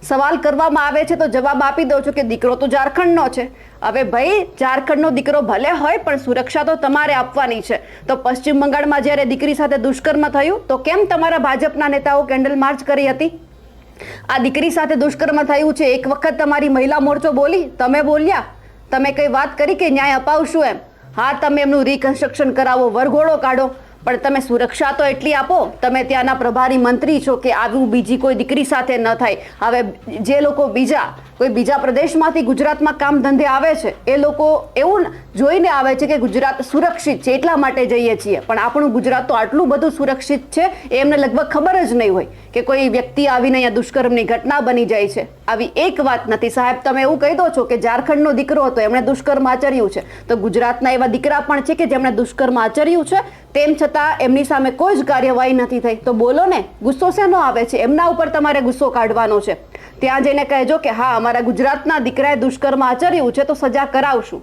સવાલ કરવામાં આવે છે તો જવાબ આપી દો છો કે દીકરો તો ઝારખંડનો છે. હવે ભાઈ, ઝારખંડનો દીકરો ભલે હોય પણ સુરક્ષા તો તમારે આપવાની છે. તો પશ્ચિમ બંગાળમાં જ્યારે દીકરી સાથે દુષ્કર્મ થયું તો કેમ તમારા ભાજપના નેતાઓ કેન્ડલ માર્ચ કરી હતી? આ દીકરી સાથે દુષ્કર્મ થયું છે, એક વખત તમારી મહિલા મોરચો બોલી? તમે બોલ્યા? તમે કઈ વાત કરી કે ન્યાય અપાવશું એમ? હા, તમે એમનું રિકન્સ્ટ્રક્શન કરાવો, વરઘોડો કાઢો, પણ તમે સુરક્ષા તો એટલી આપો. તમે ત્યાંના પ્રભારી મંત્રી છો કે આવું બીજી કોઈ દીકરી સાથે ન થાય. હવે જે લોકો કોઈ બીજા પ્રદેશમાંથી ગુજરાતમાં કામ ધંધે આવે છે એ લોકો એવું જોઈને આવે છે કે ગુજરાત સુરક્ષિત છે એટલા માટે જઈએ છીએ, પણ આપણું ગુજરાત તો આટલું બધું સુરક્ષિત છે એ એમને લગભગ ખબર જ નહીં હોય કે કોઈ વ્યક્તિ આવીને અહીંયા દુષ્કર્મની ઘટના બની જાય છે. આવી એક વાત નથી. સાહેબ, તમે એવું કહી દો છો કે ઝારખંડનો દીકરો હતો, એમણે દુષ્કર્મ આચર્યું છે, તો ગુજરાતના એવા દીકરા પણ છે કે જેમણે દુષ્કર્મ આચર્યું છે, તેમ છતાં એમની સામે કોઈ જ કાર્યવાહી નથી થઈ. તો બોલો ને, ગુસ્સો શેનો આવે છે? એમના ઉપર તમારે ગુસ્સો કાઢવાનો છે. ત્યાં જઈને કહેજો કે હા, અમારા ગુજરાતના દીકરાએ દુષ્કર્મ આચર્યું છે તો સજા કરાવશું.